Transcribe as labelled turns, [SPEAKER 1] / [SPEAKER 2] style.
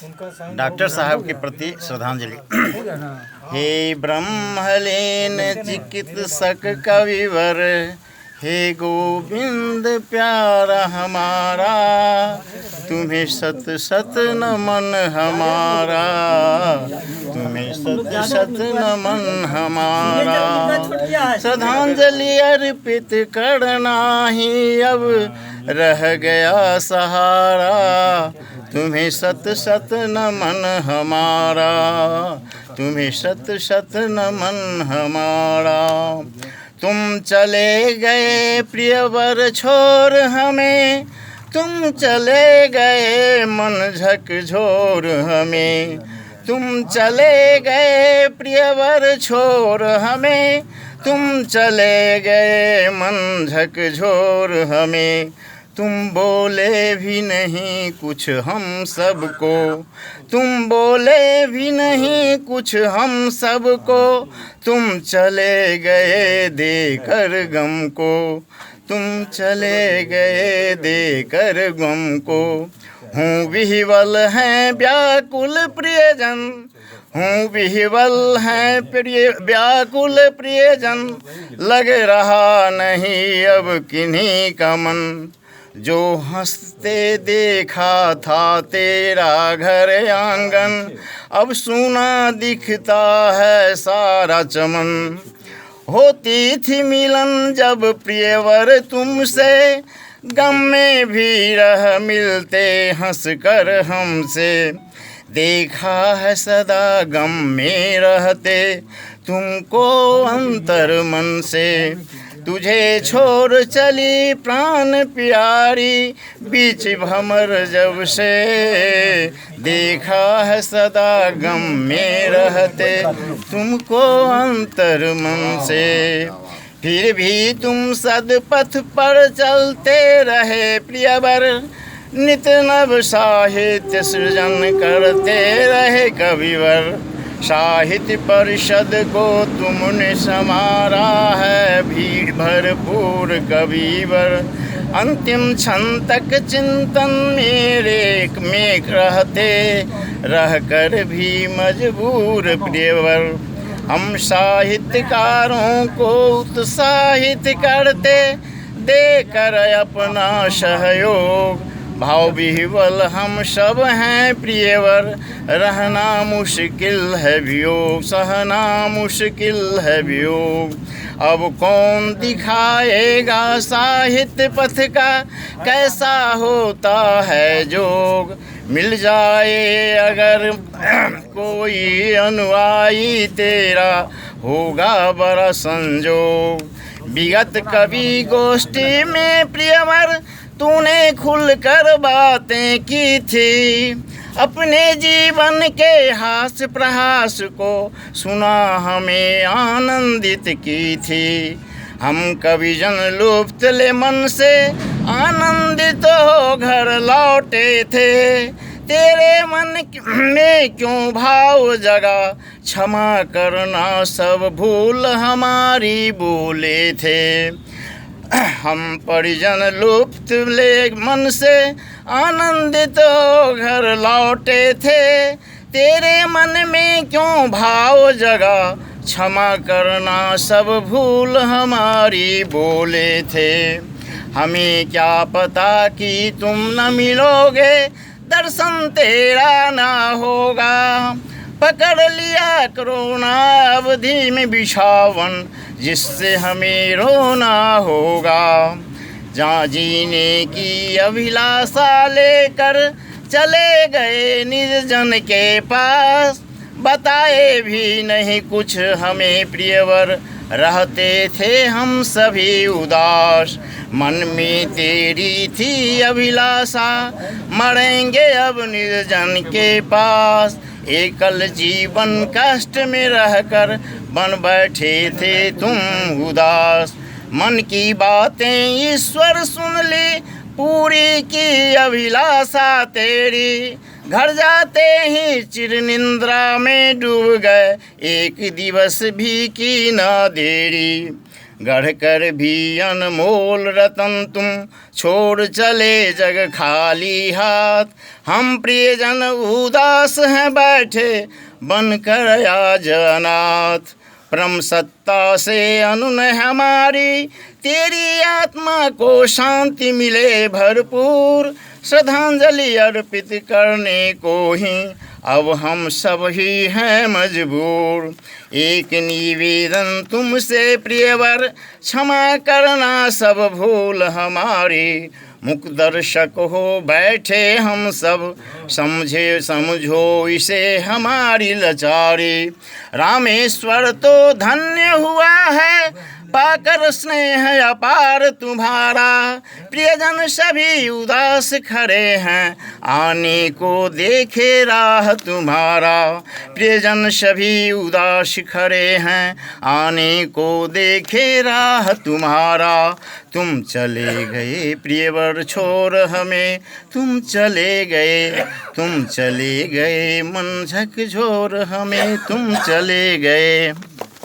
[SPEAKER 1] Doctor साहब के प्रति श्रद्धांजलि। हे ब्रह्मलीन चिकित्सक कविवर, हे गोविंद प्यारा हमारा, तुम्हें सत सत नमन हमारा, तुम्हें सत सत नमन हमारा। श्रद्धांजलि अर्पित करना ही अब रह गया सहारा, तुम्हें सत सत नमन हमारा, तुम्हें सत सत नमन हमारा। तुम चले गए प्रियवर छोड़ हमें, तुम चले गए मन झकझोर हमें, तुम चले गए प्रियवर छोड़ हमें, तुम चले गए मन झकझोर हमें। तुम बोले भी नहीं कुछ हम सबको, तुम बोले भी नहीं कुछ हम सबको, तुम चले गए देकर गम को, तुम चले गए देकर गम को। हूँ विह्वल हैं व्याकुल प्रियजन, हूँ विह्वल हैं व्याकुल प्रियजन, लग रहा नहीं अब किन्हीं का मन। जो हंसते देखा था तेरा घर आंगन, अब सूना दिखता है सारा चमन। होती थी मिलन जब प्रियवर तुमसे, गम में भी रह मिलते हंस कर हमसे। देखा है सदा गम में रहते तुमको अंतर मन से। तुझे छोड़ चली प्राण प्यारी बीच भंवर जब से, देखा है सदा गम में रहते तुमको अंतर मन से। फिर भी तुम सदपथ पर चलते रहे प्रियवर, नित नव साहित्य सृजन करते रहे कविवर। साहित्य परिषद को तुमने समारा है भीड़ भरपूर कविवर। अंतिम क्षण तक चिंतन मेरे में रहते, रह कर भी मजबूर प्रियवर। हम साहित्यकारों को उत्साहित करते, देकर अपना सहयोग। भाव विह्वल हम सब हैं प्रियवर, रहना मुश्किल है वियोग, सहना मुश्किल है वियोग। अब कौन दिखाएगा साहित्य पथ का कैसा होता है जोग। मिल जाए अगर कोई अनुयायी तेरा, होगा बड़ा संजोग। विगत कवि गोष्ठी में प्रियवर तूने खुलकर बातें की थी, अपने जीवन के हास प्रहास को सुना हमें आनंदित की थी। हम कविजन लुप्त ले मन से आनंदित हो घर लौटे थे। तेरे मन में क्यों भाव जगा, क्षमा करना सब भूल हमारी बोले थे। हम परिजन लुप्त ले मन से आनंदित हो घर लौटे थे। तेरे मन में क्यों भाव जगा, क्षमा करना सब भूल हमारी बोले थे। हमें क्या पता कि तुम न मिलोगे, दर्शन तेरा ना होगा। पकड़ लिया कोरोना अवधि में बिछावन, जिससे हमें रोना होगा। जहाँ जीने की अभिलाषा लेकर चले गए निर्जन के पास, बताए भी नहीं कुछ हमें प्रियवर, रहते थे हम सभी उदास। मन में तेरी थी अभिलाषा, मरेंगे अब निर्जन के पास। एकल जीवन कष्ट में रहकर बन बैठे थे तुम उदास। मन की बातें ईश्वर सुन ली, पूरी की अभिलाषा तेरी। घर जाते ही चिर निंद्रा में डूब गए, एक दिवस भी की ना देरी। गढ़ कर भी अनमोल रतन तुम छोड़ चले जग खाली हाथ। हम प्रियजन उदास हैं बैठे बनकर आज अनाथ। परम सत्ता से अनुनय हमारी तेरी आत्मा को शांति मिले भरपूर। श्रद्धांजलि अर्पित करने को ही अब हम सब ही हैं मजबूर। एक निवेदन तुमसे प्रियवर क्षमा करना सब भूल हमारी। मुख दर्शक हो बैठे हम सब समझो इसे हमारी लाचारी। रामेश्वर तो धन्य हुआ है पाकर स्नेह अपार तुम्हारा। प्रियजन सभी उदास खड़े हैं आने को देखे राह तुम्हारा। प्रियजन सभी उदास खड़े हैं आने को देखे राह तुम्हारा। तुम चले गए प्रियवर छोड़ हमें, तुम चले गए मन झकझोर हमें, तुम चले गए।